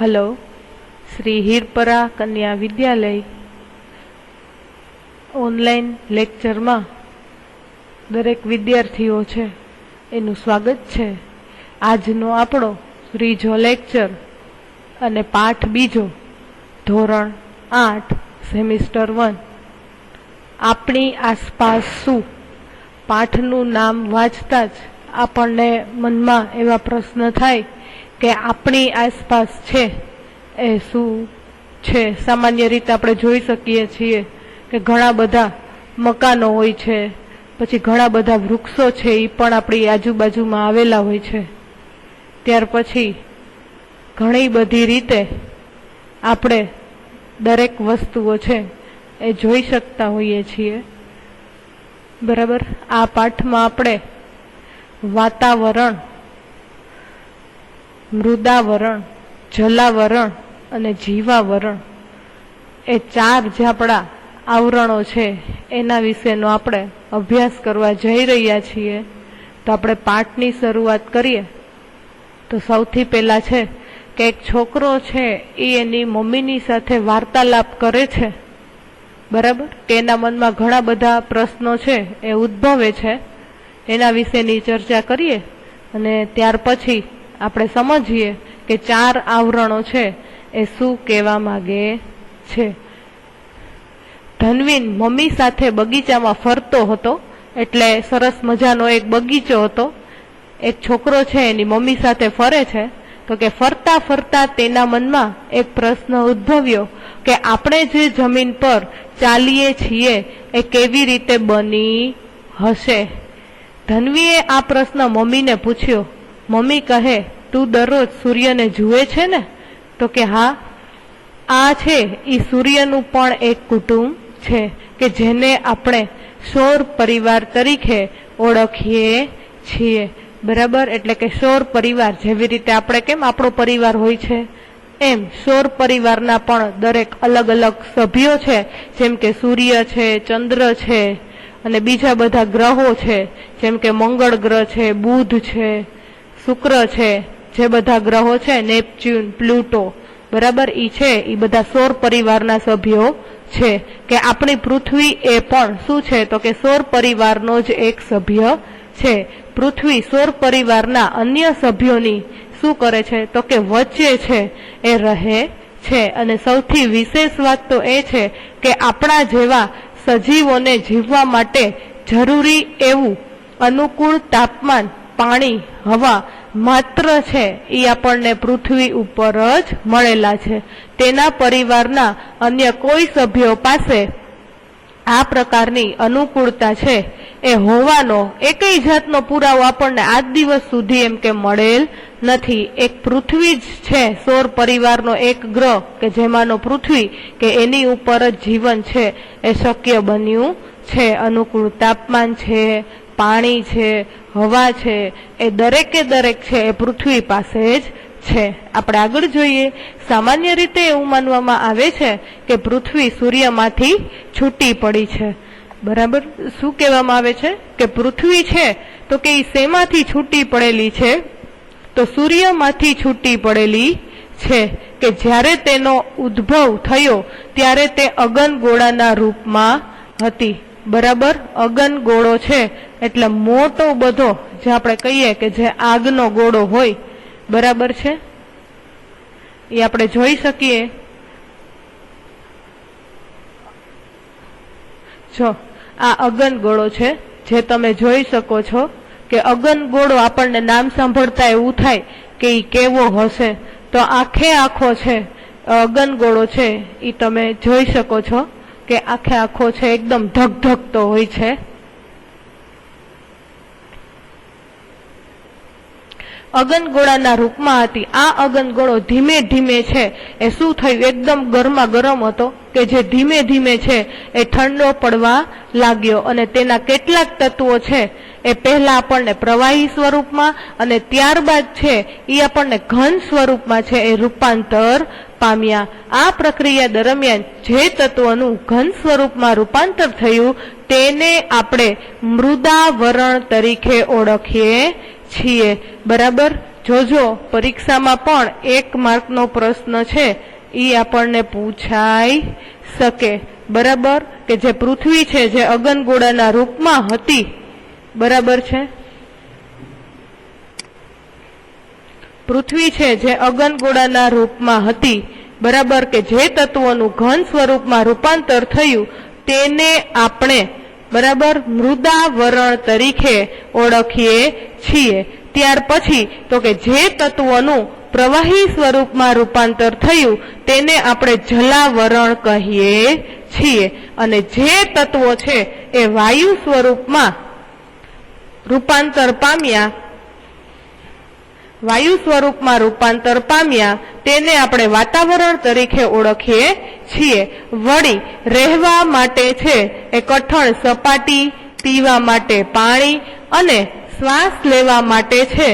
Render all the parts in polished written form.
Hello, Shri Hirpara કન્યા વિદ્યાલય online લેક્ચરમાં દરેક વિદ્યાર્થીઓ છે એનું સ્વાગત છે। આજનો આપણો ત્રીજો લેક્ચર અને પાઠ બીજો, ધોરણ 8 સેમિસ્ટર 1, આપણી આસપાસ શું। પાઠનું નામ વાંચતા જ આપણને મનમાં એવા પ્રશ્ન થાય કે આપણી આસપાસ છે એ શું છે। સામાન્ય રીતે આપણે જોઈ શકીએ છીએ કે ઘણા બધા મકાનો હોય છે, પછી ઘણા બધા વૃક્ષો છે એ પણ આપણી આજુબાજુમાં આવેલા હોય છે। ત્યાર પછી ઘણી બધી રીતે આપણે દરેક વસ્તુઓ છે એ જોઈ શકતા હોઈએ છીએ, બરાબર। આ પાઠમાં આપણે વાતાવરણ, મૃદાવરણ, જલાવરણ અને જીવાવરણ એ 4 જે આપણા આવરણો છે એના વિશેનો આપણે અભ્યાસ કરવા જઈ રહ્યા છીએ। તો આપણે પાઠની શરૂઆત કરીએ તો સૌથી પહેલા છે કે એક છોકરો છે એ એની મમ્મીની સાથે વાર્તાલાપ કરે છે, બરાબર। કે એના મનમાં ઘણા બધા પ્રશ્નો છે એ ઉદ્ભવે છે, એના વિશેની ચર્ચા કરીએ અને ત્યાર પછી આપણે સમજીએ કે 4 આવરણો છે એ શું કહેવા માંગે છે। ધનવીન મમ્મી સાથે બગીચામાં ફરતો હતો, એટલે સરસ મજાનો એક બગીચો હતો। એક છોકરો છે એની મમ્મી સાથે ફરે છે, તો કે ફરતા ફરતા તેના મનમાં એક પ્રશ્ન ઉદ્ભવ્યો કે આપણે જે જમીન પર ચાલીએ છીએ એ કેવી રીતે બની હશે। ધનવીએ આ પ્રશ્ન મમ્મીને પૂછ્યો। મમ્મી કહે, તું દરરોજ સૂર્યને જુએ છે ને? તો કે હા, આ છે એ સૂર્યનું પણ એક કુટુંબ છે કે જેને આપણે સૌર પરિવાર તરીકે ઓળખીએ છીએ, બરાબર। એટલે કે સૌર પરિવાર, જેવી રીતે આપણે કેમ આપણો પરિવાર હોય છે એમ સૌર પરિવારના પણ દરેક અલગ અલગ સભ્યો છે, જેમ કે સૂર્ય છે, ચંદ્ર છે અને બીજા બધા ગ્રહો છે, જેમ કે મંગળ ગ્રહ છે, બુધ છે, શુક્ર છે, જે બધા ગ્રહો છે, નેપચ્યુન, પ્લુટો, બરાબર, ઈ છે ઈ બધા સૌર પરિવારના સભ્યો છે। કે આપણી પૃથ્વી એ પણ શું છે તો કે સૌર પરિવારનો જ એક સભ્ય છે। પૃથ્વી સૌર પરિવારના અન્ય સભ્યોની શું કરે છે તો કે વચ્ચે છે એ રહે છે। અને સૌથી વિશેષ વાત તો એ છે કે આપણા જેવા સજીવોને જીવવા માટે જરૂરી એવું અનુકૂળ તાપમાન, પાણી, હવા માત્ર છે એ આપણને પૃથ્વી ઉપર જ મળેલા છે। તેના પરિવારના અન્ય કોઈ સભ્યો પાસે આ પ્રકારની અનુકૂળતા છે એ હોવાનો એકય જાતનો પુરાવો આપણને આજ દિવસ સુધી એમ કે મળેલ નથી। એક પૃથ્વી જ છે સૌર પરિવારનો એક ગ્રહ કે જેમાંનો પૃથ્વી કે એની ઉપર જ જીવન છે એ શક્ય બન્યું છે। અનુકૂળ તાપમાન છે, પાણી છે, હવા છે, એ દરેકે દરેક છે એ પૃથ્વી પાસે જ છે। આપણે આગળ જોઈએ। સામાન્ય રીતે એવું માનવામાં આવે છે કે પૃથ્વી સૂર્યમાંથી છૂટી પડી છે, બરાબર। શું કહેવામાં આવે છે કે પૃથ્વી છે તો કે એ શેમાંથી છૂટી પડેલી છે તો સૂર્યમાંથી છૂટી પડેલી છે। કે જ્યારે તેનો ઉદ્ભવ થયો ત્યારે તે અગનગોળાના રૂપમાં હતી, બરાબર। અગનગોળો છે એટલે મોટો બધો, જે આપણે કહીએ કે જે આગનો ગોળો હોય, બરાબર છે, એ આપણે જોઈ શકીએ। જો આ અગનગોળો છે જે તમે જોઈ શકો છો કે અગનગોળો આપણને નામ સાંભળતા એવું થાય કે ઈ કેવો હશે, તો આખે આખો છે અગનગોળો છે એ તમે જોઈ શકો છો કે આખે આખો છે એકદમ ધગધગતો હોય છે। અગનગોળાના રૂપમાં હતી। આ અગનગોળો ધીમે ધીમે છે એ શું થયું, એકદમ ગરમા ગરમ હતો કે જે ધીમે ધીમે છે એ ઠંડો પડવા લાગ્યો અને તેના કેટલાક તત્વો છે એ પહેલા આપણને પ્રવાહી સ્વરૂપમાં અને ત્યારબાદ છે એ આપણને ઘન સ્વરૂપમાં છે એ રૂપાંતર પામ્યા। આ પ્રક્રિયા દરમિયાન જે તત્વોનું ઘન સ્વરૂપમાં રૂપાંતર થયું તેને આપણે મૃદાવરણ તરીકે ઓળખીએ છીએ, બરાબર। જોજો પરીક્ષામાં પણ 1 માર્કનો પ્રશ્ન છે એ આપણને પૂછાઈ શકે, બરાબર, કે જે પૃથ્વી છે જે અગનગોળાના રૂપમાં હતી, બરાબર છે, પૃથ્વી છે જે અગનગોળાના રૂપમાં હતી, બરાબર, કે જે તત્વોનું ઘન સ્વરૂપમાં રૂપાંતર થયું તેને આપણે, બરાબર, મૃદાવરણ તરીકે ઓળખીએ છીએ। ત્યાર પછી તો કે જે તત્વોનું પ્રવાહી સ્વરૂપમાં રૂપાંતર થયું તેને આપણે જલાવરણ કહીએ છીએ, અને જે તત્વો છે એ વાયુ સ્વરૂપમાં રૂપાંતર પામ્યા તેને આપણે વાતાવરણ તરીકે ઓળખીએ છીએ। વળી રહેવા માટે છે એ કઠણ સપાટી, પીવા માટે પાણી અને શ્વાસ લેવા માટે છે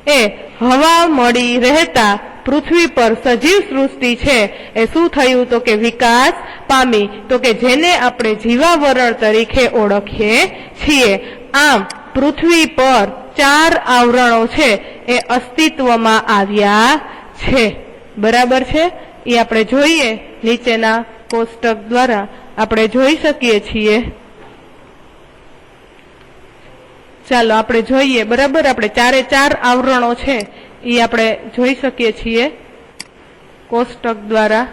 એ હવા મળી રહેતા પૃથ્વી પર સજીવ સૃષ્ટિ છે એ શું થયું તો કે વિકાસ પામી, તો કે જેને આપણે જીવાવરણ તરીકે ઓળખીએ છીએ। આમ પૃથ્વી પર 4 આવરણો છે એ અસ્તિત્વમાં આવ્યા છે, બરાબર છે। એ આપણે જોઈએ નીચેના કોષ્ટક દ્વારા આપણે જોઈ શકીએ છીએ। ચાલો આપણે જોઈએ, બરાબર, આપણે 4 આવરણો છે એ આપણે જોઈ શકીએ છીએ કોષ્ટક દ્વારા।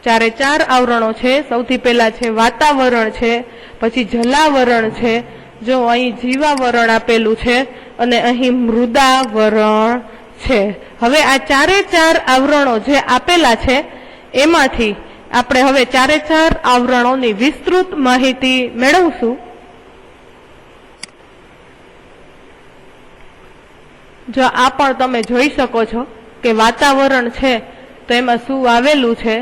4 આવરણો છે। સૌથી પહેલા છે વાતાવરણ છે, પછી જલાવરણ છે, જો અહીં જીવાવરણ આપેલું છે અને અહીં મૃદાવરણ છે। હવે આ 4 આવરણો જે આપેલા છે એમાંથી આપણે હવે 4 આવરણોની વિસ્તૃત માહિતી મેળવશું। જો આ પણ તમે જોઈ શકો છો કે વાતાવરણ છે તો એમાં શું આવેલું છે,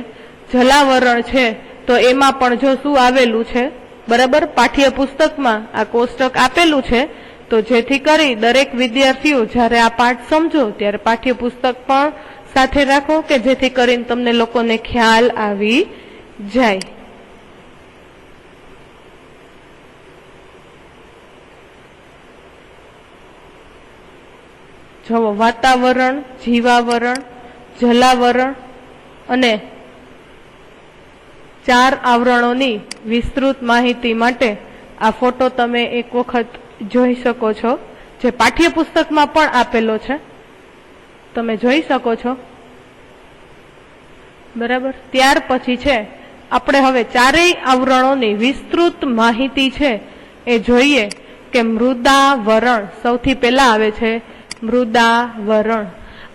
જલાવરણ છે તો એમાં પણ જો શું આવેલું છે, બરાબર, પાઠ્યપુસ્તકમાં આ કોષ્ટક આપેલું છે, તો જેથી કરી દરેક વિદ્યાર્થીઓ જ્યારે આ પાઠ સમજો ત્યારે પાઠ્યપુસ્તક પણ સાથે રાખો કે જેથી કરીને તમને લોકોને ખ્યાલ આવી જાય। જો વાતાવરણ, જીવાવરણ, જલાવરણ અને 4 આવરણોની વિસ્તૃત માહિતી માટે આ ફોટો તમે એક વખત જોઈ શકો છો, જે પાઠ્યપુસ્તકમાં પણ આપેલો છે, તમે જોઈ શકો છો, બરાબર। ત્યાર પછી છે આપણે હવે 4 આવરણોની વિસ્તૃત માહિતી છે એ જોઈએ કે મૃદાવરણ સૌથી પહેલા આવે છે। મૃદાવરણ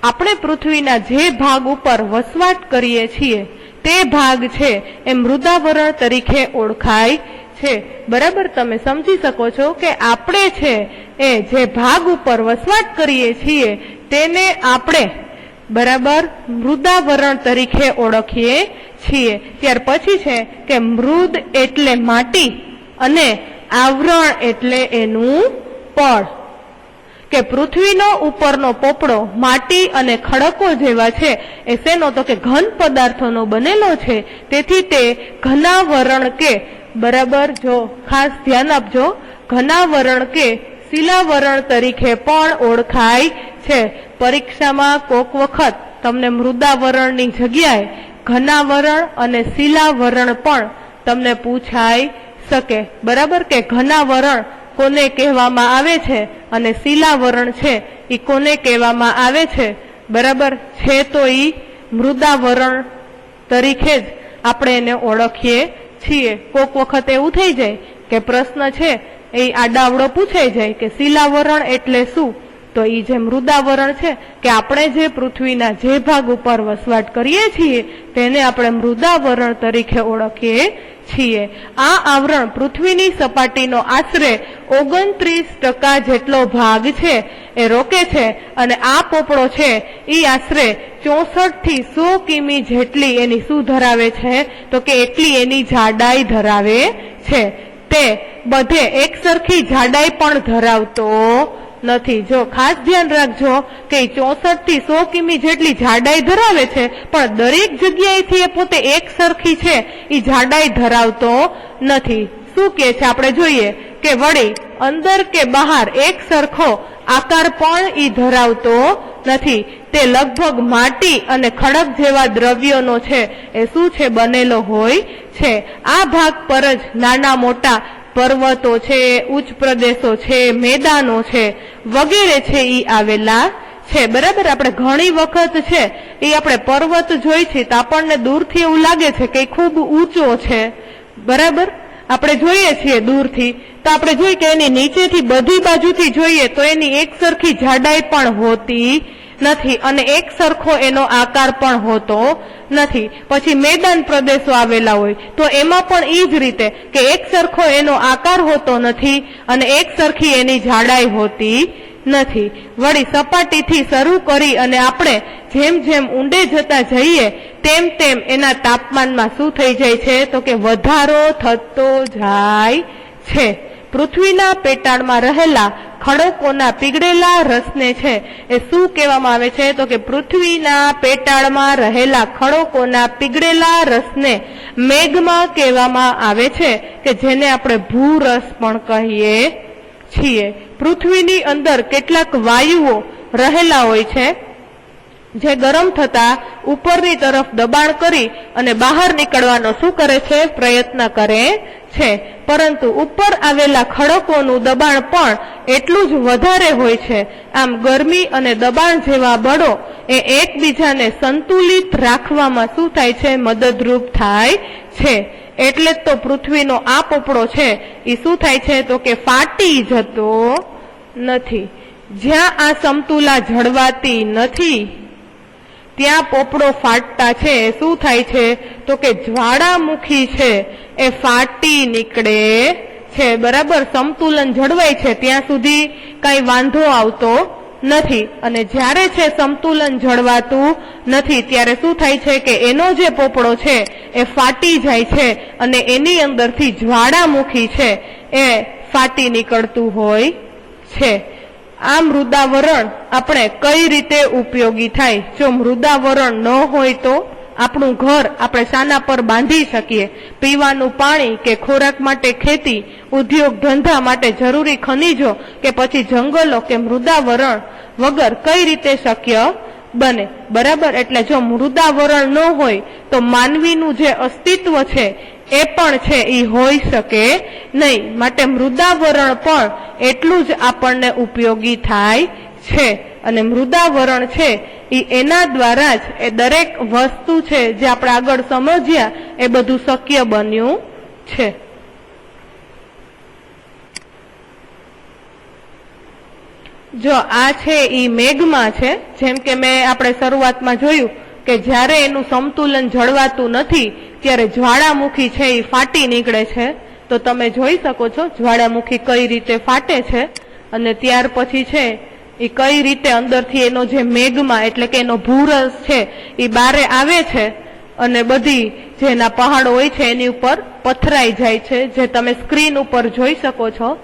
આપણે પૃથ્વીના જે ભાગ ઉપર વસવાટ કરીએ છીએ તે ભાગ છે એ મૃદાવરણ તરીકે ઓળખાય છે, બરાબર। તમે સમજી શકો છો કે આપણે છે એ જે ભાગ ઉપર વસવાટ કરીએ છીએ તેને આપણે, બરાબર, મૃદાવરણ તરીકે ઓળખીએ છીએ। ત્યાર પછી છે કે મૃદ એટલે માટી અને આવરણ એટલે એનું પડ, કે પૃથ્વીનો ઉપરનો પોપડો માટી અને ખડકો જેવા છે એ શેનો તો કે ઘન પદાર્થોનો બનેલો છે, તેથી તે ઘનાવરણ કે, બરાબર, જો ખાસ ધ્યાન આપજો, ઘનાવરણ કે શિલાવરણ તરીકે પણ ઓળખાય છે। પરીક્ષામાં કોક વખત તમને મૃદાવરણની જગ્યાએ ઘનાવરણ અને શિલાવરણ પણ તમને પૂછાઈ શકે, બરાબર, કે ઘનાવરણ કોને કહેવામાં આવે છે અને શિલાવરણ છે એ કોને કહેવામાં આવે છે, બરાબર છે, તો એ મૃદાવરણ તરીકે જ આપણે એને ઓળખીએ છીએ। કોક વખત એવું થઈ જાય કે પ્રશ્ન છે એ આડાવડો પૂછાઈ જાય કે શિલાવરણ એટલે શું, તો એ જે મૃદાવરણ છે કે આપણે જે પૃથ્વીના જે ભાગ ઉપર વસવાટ કરીએ છીએ તેને આપણે મૃદાવરણ તરીકે ઓળખીએ છીએ। આ આવરણ પૃથ્વીની સપાટીનો આશરે 29% જેટલો ભાગ છે એ રોકે છે અને આ પોપડો છે એ આશરે 64 થી 100 કિમી જેટલી એની શું ધરાવે છે તો કે એટલી એની જાડાઈ ધરાવે છે। તે બધે એક સરખી જાડાઈ પણ ધરાવતો નથી। જો ખાસ ધ્યાન રાખજો કે 64 થી 100 કિમી જેટલી જાડાઈ ધરાવે છે પણ દરેક જગ્યાએથી એ પોતે એક સરખી છે એ જાડાઈ ધરાવતો નથી। શું કહે છે આપણે જોઈએ કે વળી અંદર કે બહાર એક સરખો આકાર પણ ઈ ધરાવતો નથી. તે લગભગ માટી અને ખડક જેવા દ્રવ્યોનો છે એ શું છે બનેલો હોય છે. આ ભાગ પર જ નાના મોટા પર્વતો છે, ઉચ્ચ પ્રદેશો છે, મેદાનો છે વગેરે છે ઈ આવેલા છે. બરાબર, આપણે ઘણી વખત છે એ આપણે પર્વત જોઈ છે તો આપણને દૂરથી એવું લાગે છે કે ખૂબ ઊંચો છે. બરાબર, આપણે જોઈએ છીએ દૂરથી તો આપણે જોઈએ કે એની નીચેથી બધી બાજુથી જોઈએ તો એની એક સરખી જાડાઈ પણ હોતી નથી અને એક સરખો એનો આકાર પણ હોતો નથી. પછી મેદાન પ્રદેશો આવેલા હોય તો એમાં પણ ઈ જ રીતે કે એક સરખો એનો આકાર હોતો નથી અને એક સરખી એની જાડાઈ હોતી નથી. વળી સપાટીથી શરૂ કરી અને આપણે જેમ જેમ ઊંડે જતા જઈએ તેમ તેમ એના તાપમાનમાં શું થઈ જાય છે તો કે વધારો થતો જાય છે. પૃથ્વીના પેટાળમાં રહેલા ખડકોના પીગળેલા રસને છે એ શું કહેવામાં આવે છે તો કે પૃથ્વીના પેટાળમાં રહેલા ખડકોના પીગળેલા રસને મેઘમાં કહેવામાં આવે છે કે જેને આપણે ભૂરસ પણ કહીએ છીએ. પૃથ્વીની અંદર કેટલાક વાયુઓ રહેલા હોય છે જે ગરમ થતા ઉપરની તરફ દબાણ કરી અને બહાર નીકળવાનો શું કરે છે પ્રયત્ન કરે છે. પરંતુ ઉપર આવેલા ખડકોનું દબાણ પણ એટલું જ વધારે હોય છે. આમ ગરમી અને દબાણ જેવા બળો એ એકબીજાને સંતુલિત રાખવામાં શું થાય છે મદદરૂપ થાય છે. એટલે જ તો પૃથ્વીનો આ પોપડો છે એ શું થાય છે તો કે ફાટી જતો નથી. જ્યાં આ સમતુલા જળવાતી નથી ત્યાં પોપડો ફાટતા છે શું થાય છે તો કે જ્વાળામુખી છે એ ફાટી નીકળે છે. બરાબર, સમતુલન જળવાય છે ત્યાં સુધી કઈ વાંધો આવતો નથી અને જ્યારે છે સમતુલન જળવાતું નથી ત્યારે શું થાય છે કે એનો જે પોપડો છે એ ફાટી જાય છે અને એની અંદરથી જ્વાળામુખી છે એ ફાટી નીકળતું હોય છે. આ મૃદાવરણ આપણે કઈ રીતે ઉપયોગી થાય? જો મૃદાવરણ ન હોય તો આપણું ઘર આપણે શાના પર બાંધી શકીએ? પીવાનું પાણી કે ખોરાક માટે ખેતી, ઉદ્યોગ ધંધા માટે જરૂરી ખનિજો કે પછી જંગલો કે મૃદાવરણ વગર કઈ રીતે શક્ય બને? બરાબર, એટલે જો મૃદાવરણ ન હોય તો માનવીનું જે અસ્તિત્વ છે એ પણ છે એ હોઈ શકે નહીં. માટે મૃદાવરણ પણ એટલું જ આપણને ઉપયોગી થાય છે અને મૃદાવરણ છે એ એના દ્વારા જ એ દરેક વસ્તુ છે જે આપણે આગળ સમજ્યા એ બધું શક્ય બન્યું છે. જો આ છે એ મેઘમાં છે, જેમ કે મેં આપણે શરૂઆતમાં જોયું કે જ્યારે એનું સંતુલન જળવાતું નથી ત્યારે જ્વાળામુખી છે એ ફાટી નીકળે છે. તો તમે જોઈ શકો છો જ્વાળામુખી કઈ રીતે ફાટે છે અને ત્યાર પછી છે એ કઈ રીતે અંદરથી એનો જે મેઘમાં એટલે કે એનો ભૂરસ છે એ બારે આવે છે અને બધી જેના પહાડો હોય છે એની ઉપર પથરાઈ જાય છે, જે તમે સ્ક્રીન ઉપર જોઈ શકો છો.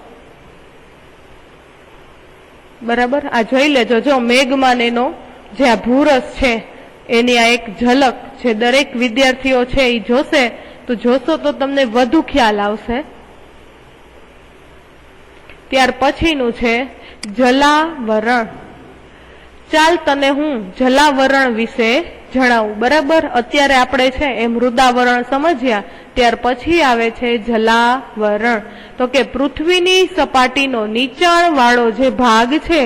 બરાબર, આ જોઈ લેજો. જો મેઘમાં એનો જે આ ભૂરસ છે એની આ એક ઝલક છે. દરેક વિદ્યાર્થીઓ છે એ જોશે તો જોશો તો તમને વધુ ખ્યાલ આવશે. ત્યાર પછીનું છે જલાવરણ. ચાલ તને હું જલાવરણ વિશે જણાવું. બરાબર, અત્યારે આપણે છે એ મૃદાવરણ સમજ્યા, ત્યાર પછી આવે છે જલાવરણ. તો કે પૃથ્વીની સપાટીનો નીચાણ વાળો જે ભાગ છે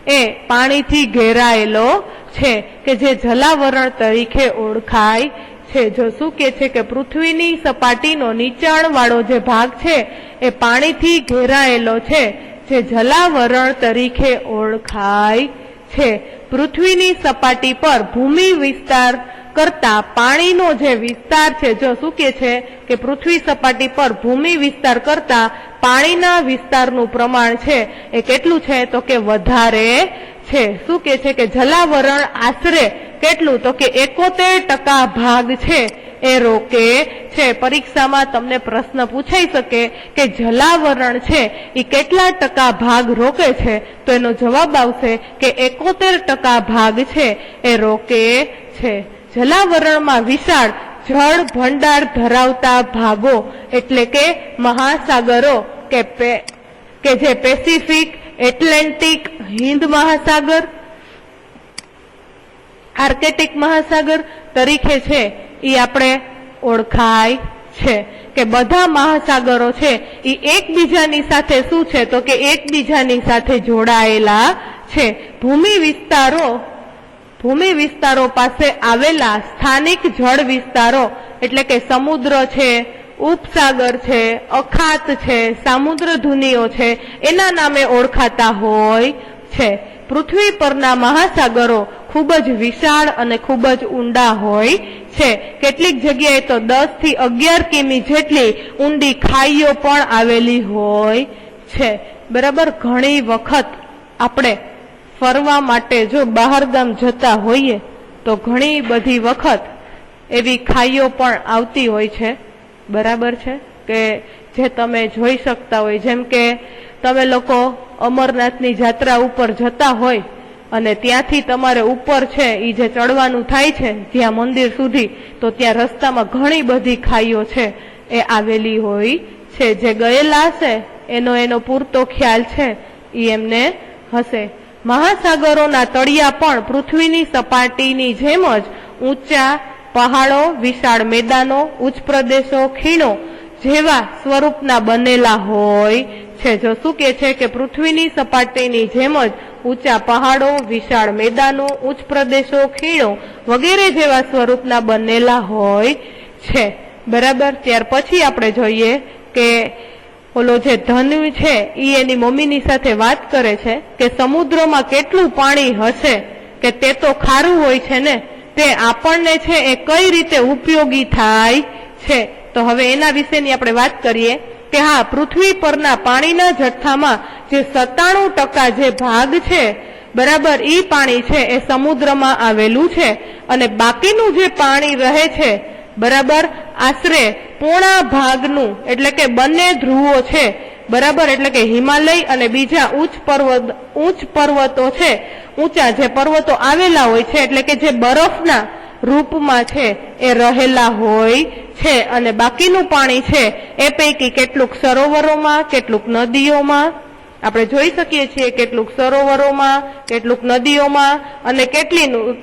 એ પાણીથી ઘેરાયેલો છે કે જે જલાવરણ તરીકે ઓળખાય છે. જો શું કે છે કે પૃથ્વીની સપાટીનો નીચાણ વાળો જે ભાગ છે એ પાણીથી ઘેરાયેલો છે જે જલાવરણ તરીકે ઓળખાય છે. પૃથ્વીની સપાટી પર ભૂમિ વિસ્તાર કરતા પાણીનો જે વિસ્તાર છે, જો શું કે છે કે પૃથ્વી સપાટી પર ભૂમિ વિસ્તાર કરતા પાણીના વિસ્તારનું પ્રમાણ છે એ કેટલું છે તો કે વધારે છે. શું કે છે કે જલાવરણ આશરે કેટલું તો કે 71% ભાગ છે એ રોકે છે. પરીક્ષામાં તમને પ્રશ્ન પૂછાઈ શકે કે જલાવરણ છે એ કેટલા ટકા ભાગ રોકે છે, તો એનો જવાબ આવશે કે 71% ભાગ છે એ રોકે છે. જલાવરણમાં વિશાળ જળ ભંડાર ધરાવતા ભાગો એટલે કે મહાસાગરો કે કે જે પેસિફિક, એટલાન્ટિક, હિન્દ મહાસાગર, આર્કેટિક મહાસાગર તરીકે છે એ આપણે ઓળખાય છે કે બધા મહાસાગરો છે એ એકબીજાની સાથે શું છે તો કે એકબીજાની સાથે જોડાયેલા છે. ભૂમિ વિસ્તારો પાસે આવેલા સ્થાનિક જળ વિસ્તારો એટલે કે સમુદ્ર છે, ઉપસાગર છે, અખાત છે, સામુદ્ર ધુનીઓ છે એના નામે ઓળખાતા હોય છે. પૃથ્વી પરના મહાસાગરો ખૂબ જ વિશાળ અને ખૂબ જ ઊંડા હોય છે. કેટલીક જગ્યાએ તો 10 થી 11 કિમી જેટલી ઊંડી ખાઈઓ પણ આવેલી હોય છે. બરાબર. ઘણી વખત આપણે ફરવા માટે જો બહારગામ જતા હોઈએ તો ઘણી બધી વખત એવી ખાઈઓ પણ આવતી હોય છે. બરાબર છે કે જે તમે જોઈ શકતા હોય, જેમ કે તમે લોકો અમરનાથની જાત્રા ઉપર જતા હોય અને ત્યાંથી તમારે ઉપર છે એ જે ચડવાનું થાય છે જ્યાં મંદિર સુધી, તો ત્યાં રસ્તામાં ઘણી બધી ખાઈઓ છે એ આવેલી હોય છે. જે ગયેલા હશે એનો પૂરતો ખ્યાલ છે એ એમને હશે. મહાસાગરોના તળિયા પણ પૃથ્વીની સપાટીની જેમ જ ઊંચા પહાડો, વિશાળ મેદાનો, ઉચ્ચ પ્રદેશો, ખીણો જેવા સ્વરૂપના બનેલા હોય છે. જો શું કે છે કે પૃથ્વીની સપાટીની જેમ જ ઊંચા પહાડો, વિશાળ મેદાનો, ઉચ્ચ પ્રદેશો, ખીણો વગેરે જેવા સ્વરૂપના બનેલા હોય છે. બરાબર. ત્યાર પછી આપણે જોઈએ કે ઓલો જે ધનુ છે એ એની મમ્મીની સાથે વાત કરે છે કે સમુદ્રમાં કેટલું પાણી હશે કે તે તો ખારું હોય છે ને, તે આપણને છે એ કઈ રીતે ઉપયોગી થાય છે. તો હવે એના વિશેની આપણે વાત કરીએ કે હા, પૃથ્વી પરના પાણીના જથ્થામાં જે 97% જે ભાગ છે, બરાબર, એ પાણી છે એ સમુદ્રમાં આવેલું છે અને બાકીનું જે પાણી રહે છે, બરાબર, આશરે પોણા ભાગનું એટલે કે બંને ધ્રુવો છે, બરાબર, એટલે કે હિમાલય અને બીજા ઉચ્ચ પર્વતો છે, ઊંચા જે પર્વતો આવેલા હોય છે એટલે કે જે બરફના રૂપમાં છે એ રહેલા હોય છે. અને બાકીનું પાણી છે એ પૈકી કેટલુંક સરોવરોમાં, કેટલુંક નદીઓમાં આપણે જોઈ શકીએ છીએ, કેટલુંક સરોવરોમાં, કેટલુંક નદીઓમાં અને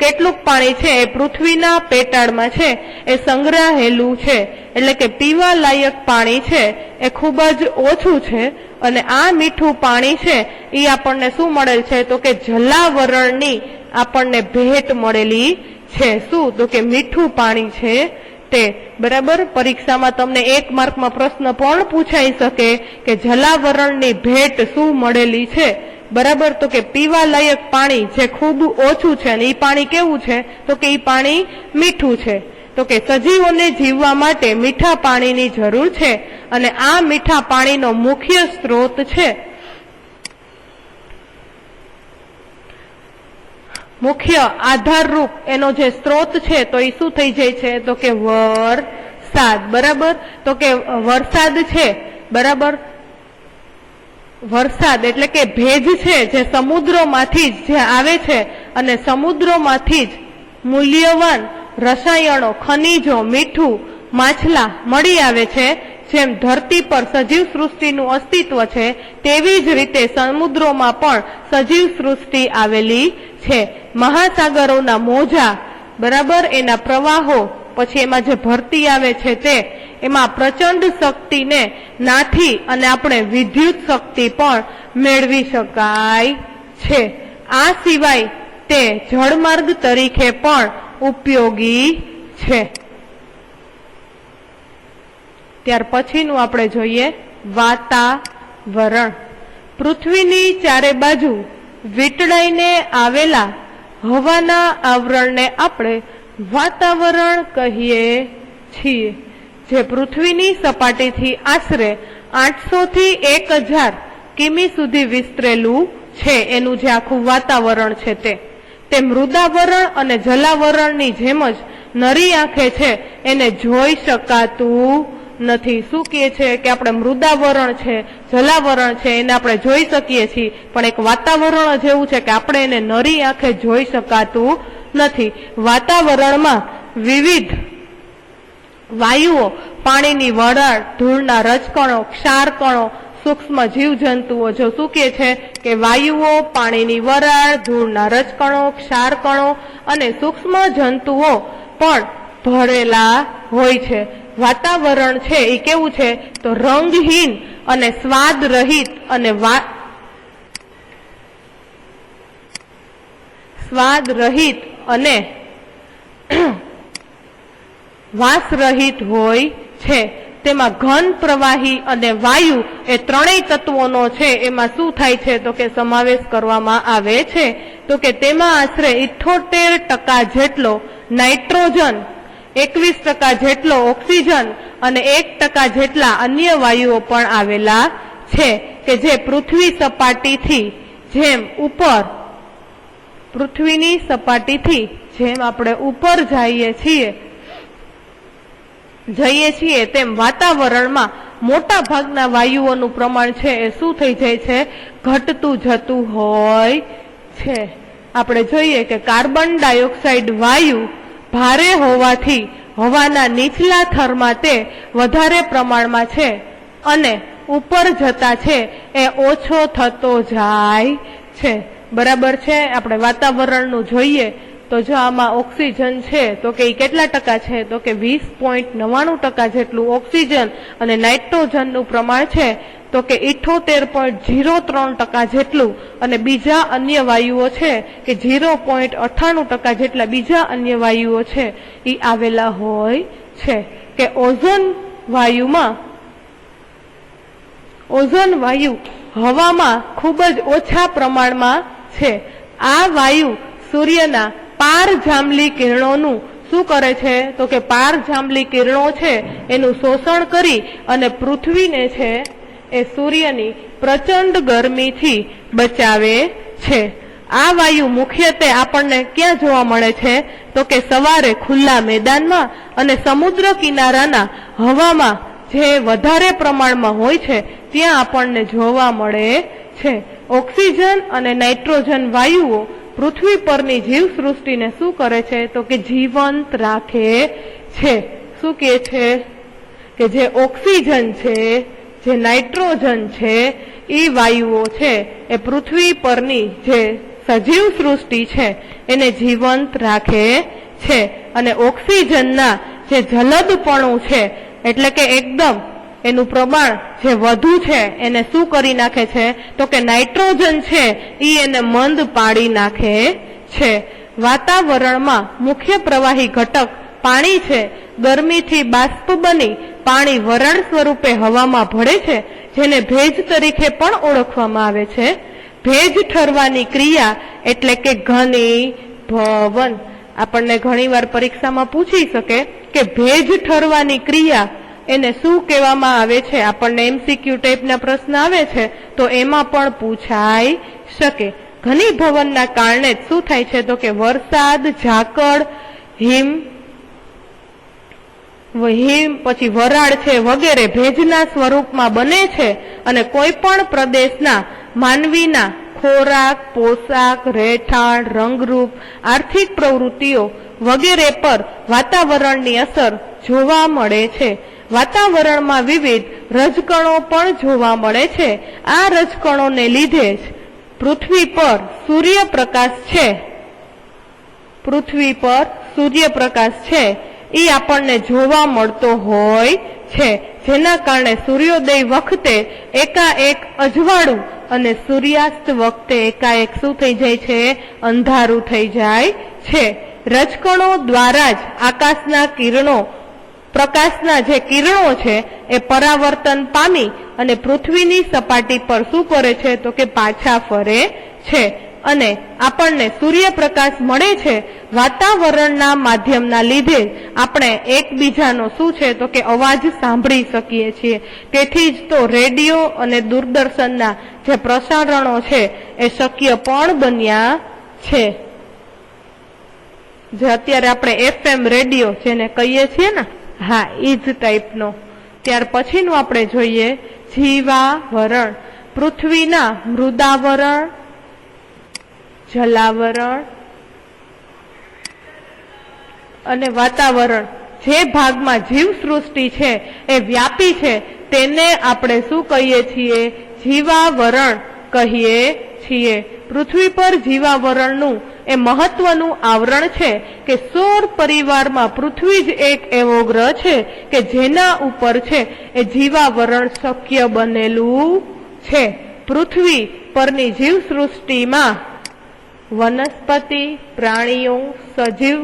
કેટલુંક પાણી છે એ પૃથ્વીના પેટાળમાં છે એ સંગ્રહાયેલું છે. એટલે કે પીવા લાયક પાણી છે એ ખૂબ જ ઓછું છે. અને આ મીઠું પાણી છે એ આપણને શું મળેલ છે તો કે જલાવરણની આપણને ભેટ મળેલી છે. શું તો કે મીઠું પાણી છે તે. બરાબર. પરીક્ષામાં તમને 1 માર્કમાં પ્રશ્ન પણ પૂછાઈ શકે કે જલાવરણની ભેટ શું મળેલી છે. બરાબર. તો કે પીવા લાયક પાણી જે ખૂબ ઓછું છે અને એ પાણી કેવું છે તો કે એ પાણી મીઠું છે. તો કે સજીવોને જીવવા માટે મીઠા પાણીની જરૂર છે અને આ મીઠા પાણીનો મુખ્ય સ્ત્રોત છે, મુખ્ય આધારરૂપ એનો જે સ્ત્રોત છે તો એ શું થઈ જાય છે તો કે વરસાદ. બરાબર. તો કે વરસાદ છે, બરાબર, વરસાદ એટલે કે ભેજ છે જે સમુદ્રોમાંથી જ જે આવે છે અને સમુદ્રોમાંથી જ મૂલ્યવાન રસાયણો, ખનીજો, મીઠું, માછલા મળી આવે છે. જેમ ધરતી પર સજીવ સૃષ્ટિનું અસ્તિત્વ છે તેવી જ રીતે સમુદ્રોમાં પણ સજીવ સૃષ્ટિ આવેલી છે. મહાસાગરોના મોજા, બરાબર, એના પ્રવાહો, પછી એમાં જે ભરતી આવે છે તે, એમાં પ્રચંડ શક્તિને નાથી અને આપણે વિદ્યુત શક્તિ પણ મેળવી શકાય છે. આ સિવાય તે જળમાર્ગ તરીકે પણ ઉપયોગી છે. ત્યાર પછીનું આપણે જોઈએ વાતાવરણ. પૃથ્વીની ચારે બાજુ વીંટળાઈને આવેલા હવાના આવરણને આપણે વાતાવરણ કહીએ છીએ, જે પૃથ્વીની સપાટીથી આશરે 800 થી 1000 કિમી સુધી વિસ્તરેલું છે. એનું જે આખું વાતાવરણ છે તે મૃદાવરણ અને જલાવરણની જેમ જ નરી આંખે છે એને જોઈ શકાતું નથી. શું કહે છે કે આપણે મૃદાવરણ છે, જલાવરણ છે એને આપણે જોઈ શકીએ છીએ, પણ એક વાતાવરણ જ એવું છે કે આપણે એને નરી આંખે જોઈ શકાતું નથી. વાતાવરણમાં વિવિધ વાયુઓ, પાણીની વરાળ, ધૂળના રજકણો, ક્ષારકણો, સૂક્ષ્મ જીવજંતુઓ જો શું કે છે કે વાયુઓ, પાણીની વરાળ, ધૂળના રજકણો, ક્ષારકણો અને સૂક્ષ્મ જંતુઓ પણ ભરેલા હોય છે. વાતાવરણ છે એ કેવું છે તો રંગહીન અને સ્વાદ રહિત અને સ્વાદ રહિત અને વાસ રહિત હોય છે. તેમાં ઘન, પ્રવાહી અને વાયુ એ ત્રણેય તત્વોનો છે એમાં શું થાય છે તો કે સમાવેશ કરવામાં આવે છે. તો કે તેમાં આશરે 78% જેટલો નાઇટ્રોજન, 21% જેટલો ઓક્સિજન અને 1% જેટલા અન્ય વાયુઓ પણ આવેલા છે કે જે પૃથ્વી સપાટીથી જેમ ઉપર, પૃથ્વીની સપાટીથી જેમ આપણે ઉપર જઈએ છીએ તેમ વાતાવરણમાં મોટા ભાગના વાયુઓનું પ્રમાણ છે એ શું થઈ જાય છે ઘટતું જતું હોય છે. આપણે જોઈએ કે કાર્બન ડાયોક્સાઇડ વાયુ ભારે હોવાથી હવાના નીચલા થરમાં તે વધારે પ્રમાણમાં છે અને ઉપર જતા છે એ ઓછો થતો જાય છે. બરાબર છે. આપણે વાતાવરણનું જોઈએ તો જો આમાં ઓક્સિજન છે તો કે કેટલા ટકા છે તો કે 20.99% જેટલું ઓક્સિજન અને નાઇટ્રોજનનું પ્રમાણ છે તો કે 78.03% જેટલું અને બીજા અન્ય વાયુઓ છે કે 0.98% જેટલા બીજા અન્ય વાયુઓ છે એ આવેલા હોય છે. કે ઓઝોન વાયુ હવામાં ખૂબ જ ઓછા પ્રમાણમાં છે. આ વાયુ સૂર્યના પારજાંબલી કિરણોનું શું કરે છે તો કે પારજાંબલી કિરણો છે એનું શોષણ કરી અને પૃથ્વીને છે એ સૂર્યની પ્રચંડ ગરમીથી બચાવે છે. આ વાયુ મુખ્યત્વે આપણને ક્યાં જોવા મળે છે તો કે સવારે ખુલ્લા મેદાનમાં અને સમુદ્ર કિનારાના હવામાં જે વધારે પ્રમાણમાં હોય છે ત્યાં આપણને જોવા મળે છે. ઓક્સિજન અને નાઇટ્રોજન વાયુઓ પૃથ્વી પરની જીવસૃષ્ટિને શું કરે છે તો કે જીવંત રાખે છે. શું કહે છે કે જે ઓક્સિજન છે, જે નાઇટ્રોજન છે એ વાયુઓ છે એ પૃથ્વી પરની જે સજીવ સૃષ્ટિ છે એને જીવંત રાખે છે. અને ઓક્સિજનના જે જલદપણું છે એટલે કે એકદમ એનું પ્રમાણ જે વધુ છે એને શું કરી નાખે છે તો કે નાઇટ્રોજન છે એ એને મંદ પાડી નાખે છે. વાતાવરણમાં મુખ્ય પ્રવાહી ઘટક પાણી છે. ગરમીથી બાષ્પ બની પાણી વરાળ સ્વરૂપે હવામાં ભળે છે જેને ભેજ તરીકે પણ ઓળખવામાં આવે છે. ભેજ ઠરવાની ક્રિયા એટલે કે ઘનીભવન. આપણને ઘણીવાર પરીક્ષામાં પૂછી શકે કે ભેજ ઠરવાની ક્રિયા એને શું કહેવામાં આવે છે. આપણને MCQ ટાઈપના પ્રશ્ન આવે છે તો એમાં પણ પૂછાઈ શકે. ઘનીભવનના કારણે શું થાય છે તો કે વરસાદ, ઝાકળ, હિમ પછી વરાળ છે વગેરે ભેજના સ્વરૂપમાં બને છે અને કોઈ પણ પ્રદેશના માનવીના ખોરાક, પોશાક, રહેઠાણ, રંગરૂપ, આર્થિક પ્રવૃત્તિઓ વગેરે પર વાતાવરણની અસર જોવા મળે છે. વાતાવરણમાં વિવિધ રજકણો પણ જોવા મળે છે. આ રજકણોને લીધે જ પૃથ્વી પર સૂર્યપ્રકાશ છે એ આપણને જોવા મળતો હોય છે. જેના કારણે સૂર્યોદય વખતે એકાએક અજવાળું અને સૂર્યાસ્ત વખતે એકાએક શું થઈ જાય છે અંધારું થઈ જાય છે. રજકણો દ્વારા જ પ્રકાશના જે કિરણો છે એ પરાવર્તન પામી અને પૃથ્વીની સપાટી પર શું કરે છે તો કે પાછા ફરે છે અને આપણને સૂર્યપ્રકાશ મળે છે. વાતાવરણના માધ્યમના લીધે આપણે એકબીજાનો શું છે તો કે અવાજ સાંભળી શકીએ છીએ. તેથી જ તો રેડિયો અને દૂરદર્શનના જે પ્રસારણો છે એ શક્ય પણ બન્યા છે. જે અત્યારે આપણે FM રેડિયો જેને કહીએ છીએ ને, હા એ જ ટાઈપનો. ત્યાર પછીનું આપણે જોઈએ જીવાવરણ. પૃથ્વીના મૃદાવરણ, જલાવરણ અને વાતાવરણ જે ભાગમાં જીવસૃષ્ટિ છે એ વ્યાપી છે તેને આપણે શું કહીએ છીએ? જીવાવરણ કહીએ છીએ. પૃથ્વી પર જીવાવરણનું એ મહત્વનું આવરણ છે કે સૌર પરિવારમાં પૃથ્વી જ એક એવો ગ્રહ છે કે જેના ઉપર છે એ જીવાવરણ શક્ય બનેલું છે. પૃથ્વી પરની જીવસૃષ્ટિમાં વનસ્પતિ, પ્રાણીઓ, સજીવ,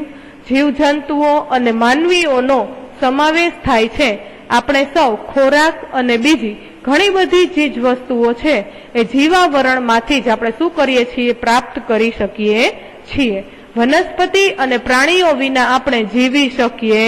જીવજંતુઓ અને માનવીઓનો સમાવેશ થાય છે. આપણે સૌ ખોરાક અને બીજી ઘણી બધી ચીજ વસ્તુઓ છે એ જીવાવરણમાંથી જ આપણે શું કરીએ છીએ? પ્રાપ્ત કરી શકીએ છીએ. વનસ્પતિ અને પ્રાણીઓ વિના આપણે જીવી શકીએ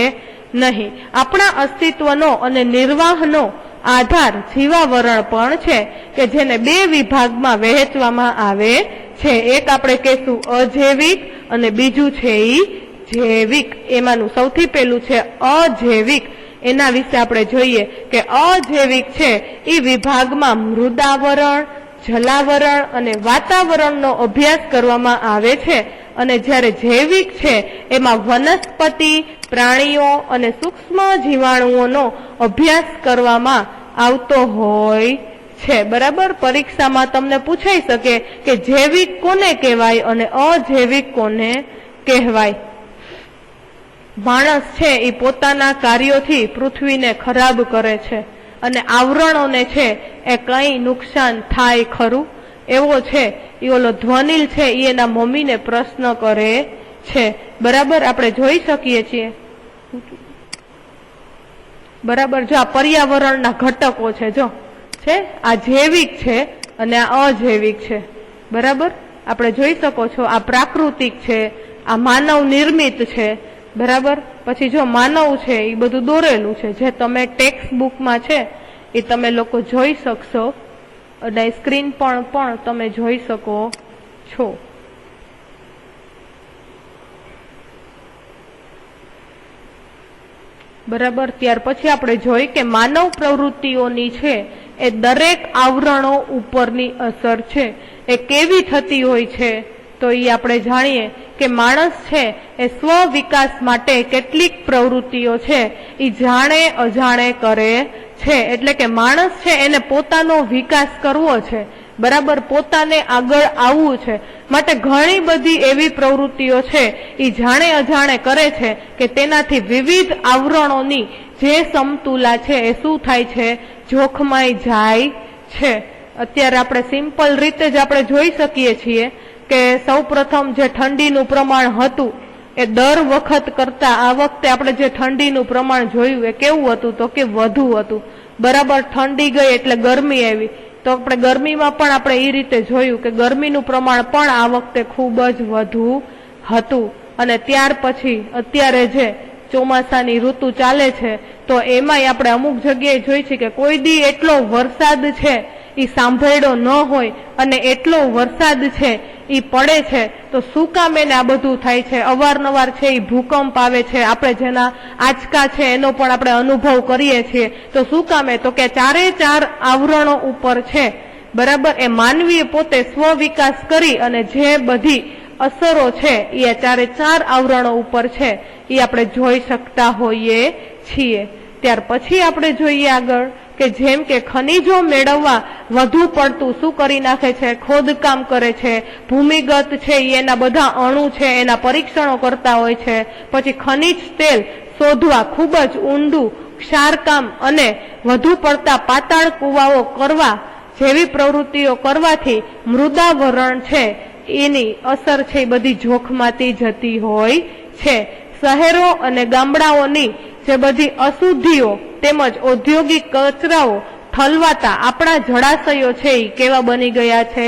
નહીં. આપણા અસ્તિત્વનો અને નિર્વાહનો આધાર જીવાવરણ પણ છે કે જેને બે વિભાગમાં વહેંચવામાં આવે છે. એક આપણે કહેશું અજૈવિક અને બીજું છે ઈ જૈવિક. એમાંનું સૌથી પહેલું છે અજૈવિક. એના વિશે આપણે જોઈએ કે અજૈવિક છે એ વિભાગમાં મૃદાવરણ, જલાવરણ અને વાતાવરણનો અભ્યાસ કરવામાં આવે છે અને જ્યારે જૈવિક છે એમાં વનસ્પતિ, પ્રાણીઓ અને સૂક્ષ્મ જીવાણુઓનો અભ્યાસ કરવામાં આવતો હોય છે. બરાબર, પરીક્ષામાં તમને પૂછાઈ શકે કે જૈવિક કોને કહેવાય અને અજૈવિક કોને કહેવાય. માણસ છે એ પોતાના કાર્યોથી પૃથ્વીને ખરાબ કરે છે અને આવરણોને છે એ કઈ નુકસાન થાય ખરું? એવો છે એ ઓલો ધ્વનિલ છે એ એના મમ્મીને પ્રશ્ન કરે છે. બરાબર, આપણે જોઈ શકીએ છીએ. બરાબર, જો આ પર્યાવરણના ઘટકો છે, જો છે આ જૈવિક છે અને આ અજૈવિક છે. બરાબર, આપણે જોઈ શકો છો આ પ્રાકૃતિક છે, આ માનવ નિર્મિત છે. બરાબર, પછી જો માનવ છે એ બધું દોરેલું છે જે તમે ટેક્સ્ટ બુકમાં છે એ તમે લોકો જોઈ શકશો અને સ્ક્રીન પણ તમે જોઈ શકો છો. બરાબર, ત્યાર પછી આપણે જોઈ કે માનવ પ્રવૃત્તિઓની છે એ દરેક આવરણો ઉપરની અસર છે એ કેવી થતી હોય છે. તો એ આપણે જાણીએ કે માણસ છે એ સ્વ વિકાસ માટે કેટલીક પ્રવૃત્તિઓ છે એ જાણે અજાણે કરે છે. એટલે કે માણસ છે એને પોતાનો વિકાસ કરવો છે. બરાબર, પોતાને આગળ આવવું છે માટે ઘણી બધી એવી પ્રવૃત્તિઓ છે એ જાણે અજાણે કરે છે કે તેનાથી વિવિધ આવરણોની જે સમતુલા છે એ શું થાય છે? જોખમાઈ જાય છે. અત્યારે આપણે સિમ્પલ રીતે જ આપણે જોઈ શકીએ છીએ કે સૌ પ્રથમ જે ઠંડીનું પ્રમાણ હતું એ દર વખત કરતા આ વખતે આપણે જે ઠંડીનું પ્રમાણ જોયું એ કેવું હતું? તો કે વધુ હતું. બરાબર, ઠંડી ગઈ એટલે ગરમી આવી, તો આપણે ગરમીમાં પણ આપણે એ રીતે જોયું કે ગરમીનું પ્રમાણ પણ આ વખતે ખૂબ જ વધુ હતું. અને ત્યાર પછી અત્યારે જે ચોમાસાની ઋતુ ચાલે છે તો એમાંય આપણે અમુક જગ્યાએ જોઈ છે કે કોઈ દી એટલો વરસાદ છે એ સાંભળ્યો ન હોય અને એટલો વરસાદ છે એ પડે છે તો શું કામ એને આ બધું થાય છે? અવારનવાર છે એ ભૂકંપ આવે છે, આપણે જેના આંચકા છે એનો પણ આપણે અનુભવ કરીએ છીએ. તો શું કામે? તો કે ચારે ચાર આવરણો ઉપર છે બરાબર એ માનવીએ પોતે સ્વ વિકાસ કરી અને જે બધી અસરો છે એ ચારે ચાર આવરણો ઉપર છે એ આપણે જોઈ શકતા હોઈએ છીએ. ત્યાર પછી આપણે જોઈએ આગળ કે જેમ કે ખનીજો મેળવવા વધુ પડતું શું કરી નાખે છે? ખોદકામ કરે છે. ભૂમિગત છે એના બધા અણુ છે એના પરીક્ષણો કરતા હોય છે. પછી ખનીજ તેલ શોધવા ખૂબ જ ઊંડું ક્ષારકામ અને વધુ પડતા પાતાળ કૂવાઓ કરવા જેવી પ્રવૃત્તિઓ કરવાથી મૃદાવરણ છે એની અસર છે એ બધી જોખમાતી જતી હોય છે. શહેરો અને ગામડાઓની જે બધી અશુદ્ધિઓ તેમજ ઔદ્યોગિક કચરાઓ ઠલવાતા આપણા જળાશયો છે એ કેવા બની ગયા છે?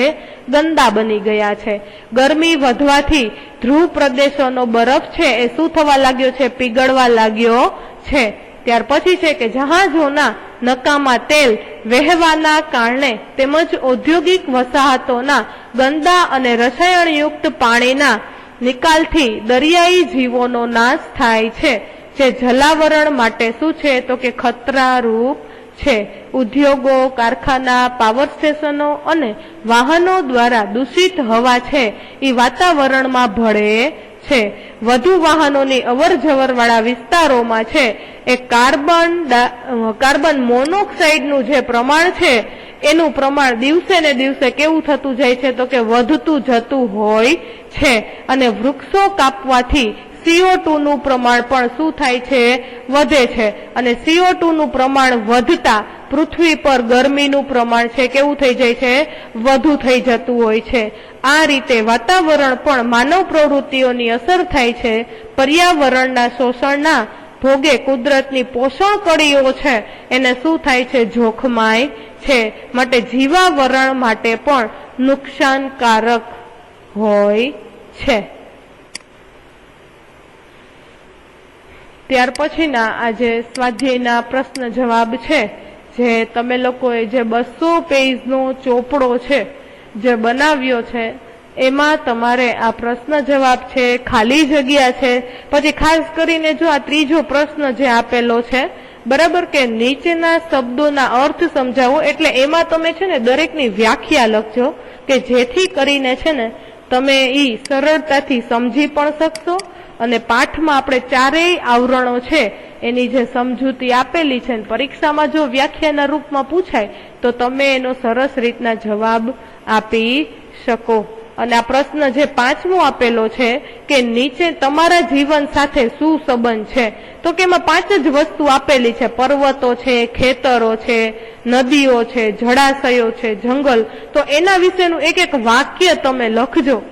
ગંદા બની ગયા છે. ગરમી વધવાથી ધ્રુવ પ્રદેશોનો બરફ છે એ શું થવા લાગ્યો છે? પીગળવા લાગ્યો છે. ત્યાર પછી છે કે જહાજોના નકામા તેલ વહેવાના કારણે તેમજ ઔદ્યોગિક વસાહતોના ગંદા અને રસાયણયુક્ત પાણીના નિકાલથી દરિયાઈ જીવોનો નાશ થાય છે જે જલાવરણ માટે શું છે? તો કે ખતરારૂપ છે. ઉદ્યોગો, કારખાના, પાવર સ્ટેશનો અને વાહનો દ્વારા દૂષિત હવા છે એ વાતાવરણમાં ભળે છે વધુ વાહનોની અવર જવર વાળા વિસ્તારોમાં છે એ કાર્બન મોનોક્સાઇડનું જે પ્રમાણ છે એનું પ્રમાણ દિવસે ને દિવસે કેવું થતું જાય છે તો કે વધતું જતું હોય છે અને વૃક્ષો કાપવાથી CO2 નું પ્રમાણ પણ શું થાય છે વધે છે અને CO2 નું પ્રમાણ વધતા પૃથ્વી પર ગરમીનું પ્રમાણ છે કેવું થઈ જાય છે વધુ થઈ જતું હોય છે આ રીતે વાતાવરણ પણ માનવ પ્રવૃત્તિઓની અસર થાય છે પર્યાવરણના શોષણના ભોગે કુદરતની પોષણ કડીઓ છે એને શું થાય છે જોખમાય છે માટે જીવાવરણ માટે પણ નુકસાનકારક હોય છે ત્યાર પછીના આ જે સ્વાધ્યાયના પ્રશ્ન જવાબ છે જે તમે લોકોએ જે 200 પેજનો ચોપડો છે જે બનાવ્યો છે એમાં તમારે આ પ્રશ્ન જવાબ છે ખાલી જગ્યા છે પછી ખાસ કરીને જો આ ત્રીજો પ્રશ્ન જે આપેલો છે બરાબર કે નીચેના શબ્દોના અર્થ સમજાવો એટલે એમાં તમે છે ને દરેકની વ્યાખ્યા લખજો કે જેથી કરીને છે ને તમે ઈ સરળતાથી સમજી પણ શકશો અને પાઠમાં આપણે ચારેય આવરણો છે એની જે સમજૂતી આપેલી છે પરીક્ષામાં જો વ્યાખ્યાના રૂપમાં પૂછાય તો તમે એનો સરસ રીતના જવાબ આપી શકો અને આ પ્રશ્ન જે 5મો આપેલો છે કે નીચે તમારા જીવન સાથે શું સંબંધ છે તો કે એમાં 5 જ વસ્તુ આપેલી છે પર્વતો છે ખેતરો છે નદીઓ છે જળાશયો છે જંગલ તો એના વિશેનું એક એક વાક્ય તમે લખજો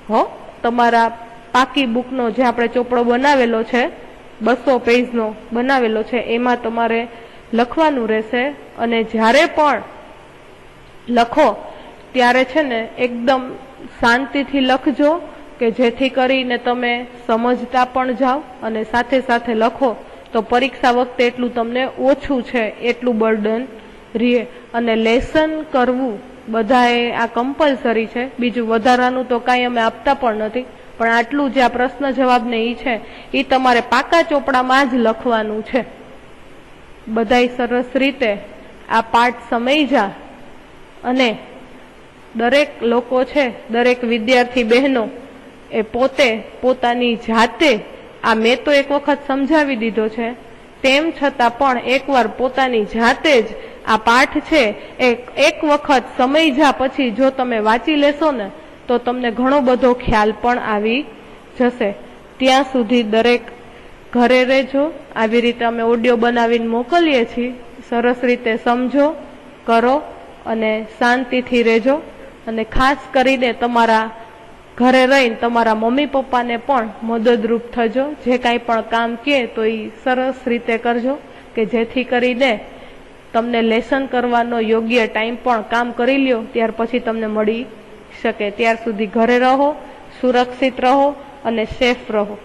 હો તમારા પાકી બુકનો જે આપણે ચોપડો બનાવેલો છે 200 પેજનો બનાવેલો છે એમાં તમારે લખવાનું રહેશે અને જ્યારે પણ લખો ત્યારે છે ને એકદમ શાંતિથી લખજો કે જેથી કરીને તમે સમજતા પણ જાઓ અને સાથે સાથે લખો તો પરીક્ષા વખતે એટલું તમને ઓછું છે એટલું બર્ડન રહે અને લેસન કરવું બધાએ આ કમ્પલસરી છે બીજું વધારાનું તો કાંઈ અમે આપતા પણ નથી પણ આટલું જે આ પ્રશ્ન જવાબ ને ઈ છે ઈ તમારે પાકા ચોપડામાં જ લખવાનું છે બધાય સરસ રીતે આ પાઠ સમજ્યા અને દરેક લોકો છે દરેક વિદ્યાર્થી બહેનો એ પોતે પોતાની જાતે આ મેં તો એક વખત સમજાવી દીધો છે તેમ છતાં પણ એકવાર પોતાની જાતે જ આ પાઠ છે એક વખત સમજ્યા પછી જો તમે વાંચી લેશો ને તો તમને ઘણો બધો ખ્યાલ પણ આવી જશે ત્યાં સુધી દરેક ઘરે રહેજો આવી રીતે અમે ઓડિયો બનાવીને મોકલીએ છીએ સરસ રીતે સમજો કરો અને શાંતિથી રહેજો અને ખાસ કરીને તમારા ઘરે રહીને તમારા મમ્મી પપ્પાને પણ મદદરૂપ થજો જે કાંઈ પણ કામ કહે તો એ સરસ રીતે કરજો કે જેથી કરીને તમને લેસન કરવાનો યોગ્ય ટાઈમ પણ કામ કરી લ્યો ત્યાર પછી તમને મળી શકે ત્યાર સુધી ઘરે રહો સુરક્ષિત રહો અને સેફ રહો